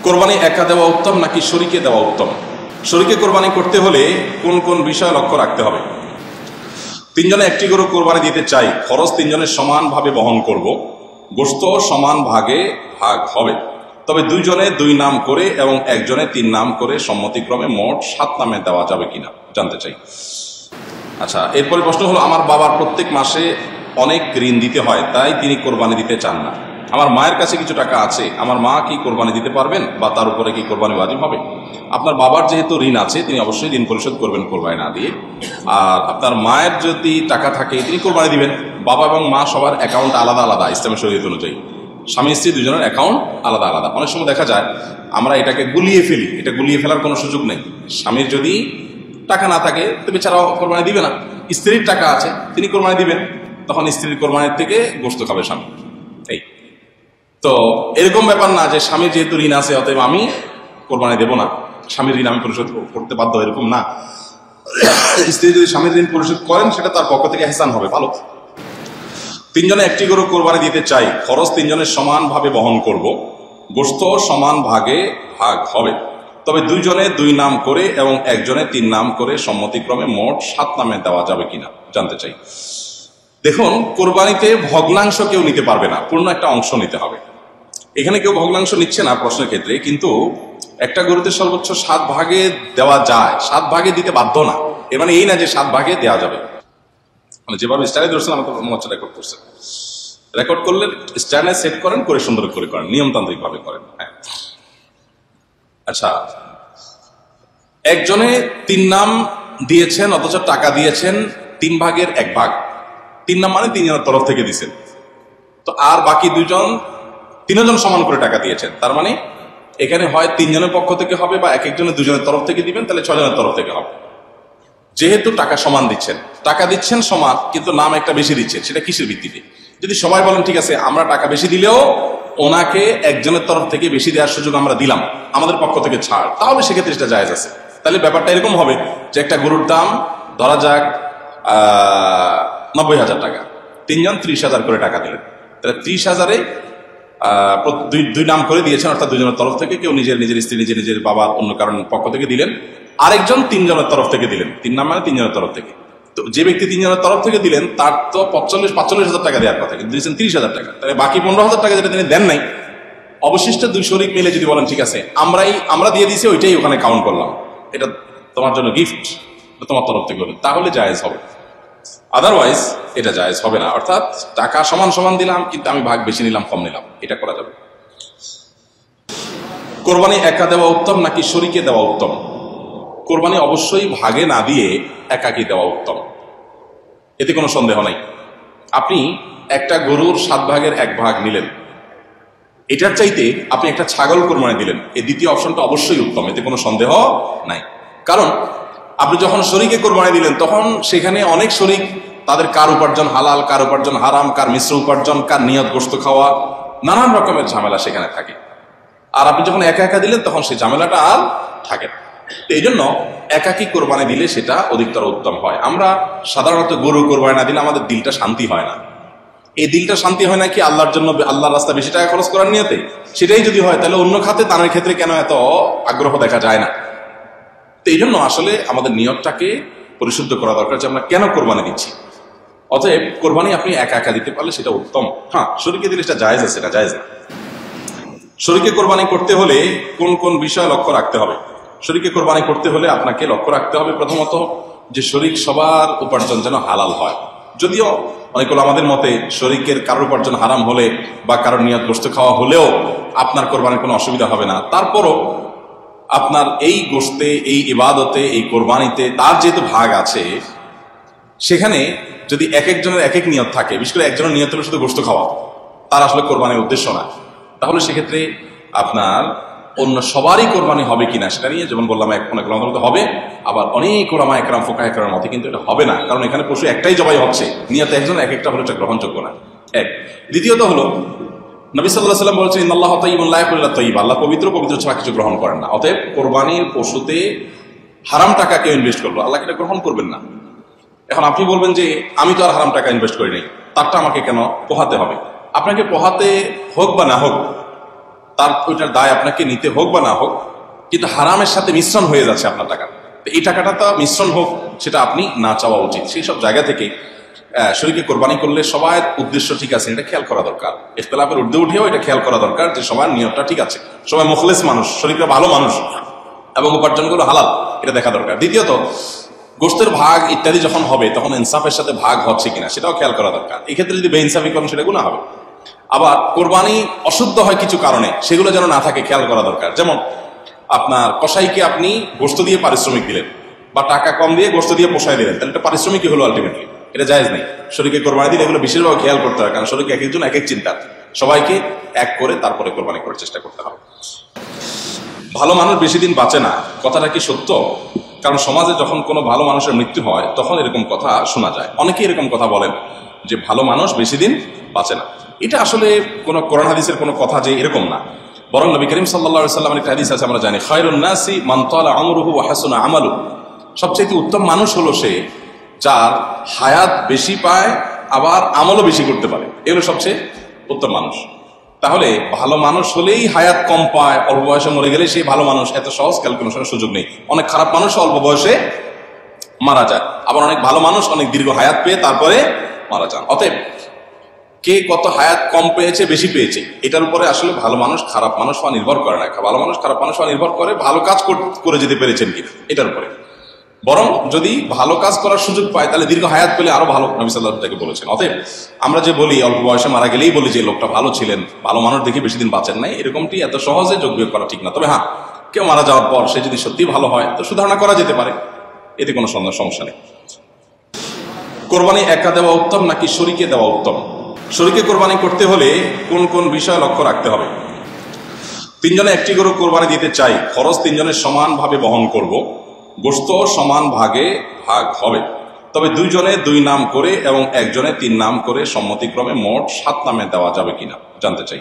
কোরবানি একা দেওয়া উত্তম নাকি শরীকে দেওয়া উত্তম? শরীকে কোরবানি করতে হলে কোন কোন বিষয় লক্ষ্য রাখতে হবে? তিনজনে একটি গরু কোরবানি দিতে চাই, খরচ তিনজনের সমানভাবে বহন করব, গোশত সমান ভাগে ভাগ হবে, তবে দুইজনে দুই নাম করে এবং একজনে তিন নাম করে সম্মতিক্রমে মোট 7 নামে দেওয়া যাবে কিনা জানতে চাই। আচ্ছা, এরপরে প্রশ্ন হলো, আমার বাবার প্রত্যেক মাসে অনেক ঋণ দিতে হয়, তাই তিনি কোরবানি দিতে চান না। আমার মায়ের কাছে কিছু টাকা আছে, আমার মা কি কোরবানি দিতে পারবেন বা তার উপরে কি কোরবানি ওয়াজিব হবে? আপনার বাবার যেহেতু ঋণ আছে, তিনি অবশ্যই ঋণ পরিশোধ করবেন কোরবানি না দিয়ে। আর আপনার মায়ের যদি টাকা থাকে তিনি কোরবানি দিবেন। বাবা এবং মা সবার অ্যাকাউন্ট আলাদা আলাদা ইসলামের শরীয়ত অনুযায়ী। স্বামী স্ত্রী দুজনের অ্যাকাউন্ট আলাদা আলাদা। অনেক সময় দেখা যায় আমরা এটাকে গুলিয়ে ফেলি, এটা গুলিয়ে ফেলার কোনো সুযোগ নেই। স্বামীর যদি টাকা না থাকে তো বেচারাও কোরবানি দিবে না, স্ত্রীর টাকা আছে তিনি কোরবানি দিবেন, তখন স্ত্রীর কোরবানির থেকে গোশত খাবে স্বামী। এই তো এরকম ব্যাপার না যে স্বামীর যেহেতু ঋণ আছে অতএব আমি কোরবানি দেব না, স্বামীর ঋণ আমি পরিশোধ করতে বাধ্য, এরকম না। স্ত্রী যদি স্বামীর ঋণ পরিশোধ করেন সেটা তার পক্ষ থেকে ইহসান হবে, ভালো। তিনজনে একটি গরু কোরবানি দিতে চাই, খরচ তিনজনের সমানভাবে বহন করব, গোশত সমান ভাগে ভাগ হবে, তবে দুইজনে দুই নাম করে এবং একজনে তিন নাম করে সম্মতিক্রমে মোট 7 নামে দেওয়া যাবে কিনা জানতে চাই। দেখুন, কোরবানিতে ভগ্নাংশ কেউ নিতে পারবে না, পূর্ণ একটা অংশ নিতে হবে। এখানে কেউ ভগ্নাংশ নিচ্ছে না প্রশ্নের ক্ষেত্রে, কিন্তু একটা গরুতে সর্বোচ্চ 7 ভাগে দেওয়া যায়, 7 ভাগে দিতে বাধ্য না। এর মানে এই না যে 7 ভাগে দেওয়া যাবে। মানে যেভাবে স্টাইলে ধরছেন আমাকে মোচা রেকর্ড করছেন, রেকর্ড করলে স্টাইলে সেট করেন, করে সুন্দর করে করেন, নিয়মতান্ত্রিক ভাবে করেন। হ্যাঁ, আচ্ছা, একজনে 3 নাম দিয়েছেন অথচ টাকা দিয়েছেন 3 ভাগের 1 ভাগ। 3 নাম মানে 3 জনের তরফ থেকে দিয়েছেন, তো আর বাকি 3জন সমান করে টাকা দিয়েছেন। তার মানে এখানে হয় 3 জনের পক্ষ থেকে হবে বা এক একজনের 2 জনের তরফ থেকে দিবেন, তাহলে 6 জনের তরফ থেকে হবে। যেহেতু টাকা সমান দিচ্ছেন, টাকা দিচ্ছেন সমান, কিন্তু নাম একটা বেশি দিচ্ছেন, সেটা কিসের ভিত্তিতে? যদি সবাই বলেন ঠিক আছে আমরা টাকা বেশি দিলেও ওনাকে একজনের তরফ থেকে বেশি দেওয়ার সুযোগ আমরা দিলাম, আমাদের পক্ষ থেকে ছাড়, তাহলে সেক্ষেত্রে সেটা জায়েজ আছে। তাহলে ব্যাপারটা এরকম হবে যে একটা গরুর দাম ধরা যাক 90,000 টাকা, 3 জন 30,000 করে টাকা দিলেন, তাহলে 30,000-এ দুই নাম করে দিয়েছেন, অর্থাৎ 2 জনের তরফ থেকে, কেউ নিজের স্ত্রী, নিজের বাবার অন্য কারণ পক্ষ থেকে দিলেন, আরেকজন 3 জনের তরফ থেকে দিলেন। 3 নাম মানে 3 জনের তরফ থেকে। তো যে ব্যক্তি 3 জনের তরফ থেকে দিলেন তার তো 45,000 টাকা দেওয়ার কথা, কিন্তু দিয়েছেন 30,000 টাকা। তাহলে বাকি 15,000 টাকা যেটা তিনি দেন নাই, অবশিষ্ট 2 শরিক মিলে যদি বলেন ঠিক আছে আমরা দিয়ে দিয়েছি, ওইটাই ওখানে কাউন্ট করলাম, এটা তোমার জন্য গিফট, তোমার তরফ থেকে হলো, তাহলে জায়েজ হবে। আদারওয়াইজ এটা জায়েজ হবে না। অর্থাৎ টাকা সমান সমান দিলাম, কিন্তু আমি ভাগ বেশি নিলাম কম নিলাম, এটা করা যাবে। কোরবানি একা দেওয়া উত্তম নাকি শরীকে দেওয়া উত্তম? কোরবানি অবশ্যই ভাগে না দিয়ে একাকি দেওয়া উত্তম, এতে কোনো সন্দেহ নাই। আপনি একটা গরুর 7 ভাগের 1 ভাগ নিলেন, এটার চাইতে আপনি একটা ছাগল কোরবানি দিলেন, এই দ্বিতীয় অপশনটা অবশ্যই উত্তম, এতে কোনো সন্দেহ নাই। কারণ আপনি যখন শরীকে কোরবানি দিলেন তখন সেখানে অনেক শরীক, তাদের কার উপার্জন হালাল, কার উপার্জন হারাম, কার মিশ্র উপার্জন, কার নিয়ত গোশত খাওয়া, নানান রকমের ঝামেলা সেখানে থাকে। আর আপনি যখন একা একা দিলেন তখন সেই ঝামেলাটা আর থাকে না। এই জন্য একাকি কোরবানি দিলে সেটা অধিকতর উত্তম হয়। আমরা সাধারণত গরু কোরবানি না দিলে আমাদের দিলটা শান্তি হয় না। এই দিলটা শান্তি হয় না কি আল্লাহর জন্য, আল্লাহর রাস্তা বেশি টাকা খরচ করার নিয়তে? সেটাই যদি হয় তাহলে অন্য খাতে দানের ক্ষেত্রে কেন এত আগ্রহ দেখা যায় না? তো এই জন্য আসলে আমাদের নিয়তটাকে পরিশুদ্ধ করা দরকার যে আমরা কেন কোরবানি দিচ্ছি। অতএব কোরবানি আপনি একা একা দিতে পারলে সেটা উত্তম। হ্যাঁ, শরীকে দিলে সেটা জায়েজ আছে, এটা জায়েজ না। শরীকে কোরবানি করতে হলে কোন কোন বিষয় লক্ষ্য রাখতে হবে? শরীকে কোরবানি করতে হলে আপনাকে লক্ষ্য রাখতে হবে প্রথমত যে শরীক সবার উপার্জন যেন হালাল হয়। যদিও অনেকগুলো আমাদের মতে শরীকের কারোর উপার্জন হারাম হলে বা কারোর নিয়ত গোশত খাওয়া হলেও আপনার কোরবানির কোনো অসুবিধা হবে না। তারপরও আপনার এই গোশতে, এই ইবাদতে, এই কোরবানিতে তার যেহেতু ভাগ আছে, সেখানে যদি এক একজনের এক এক নিয়ত থাকে, বিশেষ করে একজনের নিয়ত হলো শুধু গোশত খাওয়া, তার আসলে কোরবানির উদ্দেশ্য না, তাহলে সেক্ষেত্রে আপনার অন্য সবারই কোরবানি হবে কিনা সেটা নিয়ে, যেমন বললাম অনেক মতে হবে, আবার অনেক ওলামা একরাম ফোকাহ একরামের মতে কিন্তু এটা হবে না, কারণ এখানে পশু একটাই জবাই হচ্ছে, নিয়ত একজন এক একটা হলে এটা গ্রহণযোগ্য না। এক। দ্বিতীয়ত হলো নবী সাল্লাল্লাহু আলাইহি ওয়াসাল্লাম বলেছেন ইন্নাল্লাহা তাইয়্যিবুন লা ইয়াকুলু ইল্লা তাইয়্যিবা, আল্লাহ পবিত্র, পবিত্র ছাড়া কিছু গ্রহণ করেন না। অতএব কোরবানির পশুতে হারাম টাকা কেউ ইনভেস্ট করলো, আল্লাহ এটা গ্রহণ করবেন না। এখন আপনি বলবেন যে আমি তো আর হারাম টাকা ইনভেস্ট করি নাই, তারটা আমাকে কেন পোহাতে হবে? আপনাকে পোহাতে হোক বা না হোক, তার ওইটার দায় আপনাকে নিতে হোক বা না হোক, কিন্তু হারামের সাথে মিশ্রণ হয়ে যাচ্ছে আপনার টাকা। এই টাকাটা তো মিশ্রণ হোক, সেটা আপনি না চাওয়া উচিত। সেই সব জায়গা থেকে শরীকে কোরবানি করলে সবার উদ্দেশ্য ঠিক আছে এটা খেয়াল করা দরকার। ইখতিলাফের ঊর্ধ্বে উঠেও এটা খেয়াল করা দরকার যে সবার নিয়তটা ঠিক আছে, সবাই মুখলেস মানুষ, শরীরটা ভালো মানুষ এবং উপার্জনগুলো হালাল, এটা দেখা দরকার। দ্বিতীয়ত, গোশতের ভাগ ইত্যাদি যখন হবে তখন ইনসাফের সাথে ভাগ হচ্ছে কিনা সেটাও খেয়াল করা দরকার। এক্ষেত্রে যদি বেইনসাফি করেন সেটা গুনাহ হবে। আবার কোরবানি অশুদ্ধ হয় কিছু কারণে, সেগুলো যেন না থাকে খেয়াল করা দরকার। যেমন আপনার কসাইকে আপনি গোশত দিয়ে পারিশ্রমিক দিলেন বা টাকা কম দিয়ে গোশত দিয়ে পোষায় দিলেন, তাহলে এটা পারিশ্রমিকই হলো আলটিমেটলি, এটা জায়েজ নেই। শরীকে কোরবানি দিলে এগুলো বিশেষভাবে খেয়াল করতে হবে, কারণ শরীকে এক একজন এক এক চিন্তা, সবাইকে এক করে তারপরে কোরবানি করার চেষ্টা করতে হবে। ভালো মানুষ বেশি দিন বাঁচে না, কথাটা কি সত্য? কারণ সমাজে যখন কোনো ভালো মানুষের মৃত্যু হয় তখন এরকম কথা শোনা যায়, অনেকে এরকম কথা বলেন যে ভালো মানুষ বেশি দিন বাঁচে না। এটা আসলে কোনো কোরআন হাদিসের কোনো কথা যে এরকম না, বরং নবী করিম সাল্লাল্লাহু আলাইহি ওয়াসাল্লামের একটা হাদিস আছে আমরা জানি, খায়রুন নাসি মান তালা আমরুহু ওয়া হাসুনা আমালুহু। সবচেয়ে উত্তম মানুষ হলো সে যার হায়াত বেশি পায় আবার আমলও বেশি করতে পারে, এগুলো সবচেয়ে উত্তম মানুষ। তাহলে ভালো মানুষ হলেই হায়াত কম পায়, অল্প বয়সে মরে গেলে সেই ভালো মানুষ, এত সহজ ক্যালকুলেশনের সুযোগ নেই। অনেক খারাপ মানুষ অল্প বয়সে মারা যায়, আবার অনেক ভালো মানুষ অনেক দীর্ঘ হায়াত পেয়ে তারপরে মারা যান। অতএব কে কত হায়াত কম পেয়েছে বেশি পেয়েছে এটার উপরে আসলে ভালো মানুষ খারাপ মানুষ হওয়া নির্ভর করে না। ভালো মানুষ খারাপ মানুষ হওয়া নির্ভর করে ভালো কাজ করে যেতে পেরেছেন কিনা এটার উপরে। বরং যদি ভালো কাজ করার সুযোগ পায় তাহলে দীর্ঘ হায়াত পেলে আরো ভালো, নবী সাল্লাল্লাহু আলাইহি ওয়াসাল্লাম বলেছেন। অতএব আমরা যে বলি অল্প বয়সে মারা গেলেই বলি যে লোকটা ভালো ছিলেন, ভালো মানুষ দেখে বেশি দিন বাঁচেন নাই, এরকমটি এত সহজে যোগ বিয়োগ করা ঠিক না। তবে হ্যাঁ, কেউ মারা যাওয়ার পর সে যদি সত্যি ভালো হয় তো সুধারণা করা যেতে পারে, এতে কোনো সমস্যা নেই। কোরবানি একা দেওয়া উত্তম নাকি শরীকে দেওয়া উত্তম? শরীকে কোরবানি করতে হলে কোন কোন বিষয় লক্ষ্য রাখতে হবে? তিনজনে একটি গরু কোরবানি দিতে চাই, খরচ তিনজনের সমানভাবে বহন করব, গোশত সমান ভাগে ভাগ হবে, তবে দুইজনে 2 নাম করে এবং একজনে 3 নাম করে সম্মতিক্রমে মোট 7 নামে দেওয়া যাবে কিনা জানতে চাই।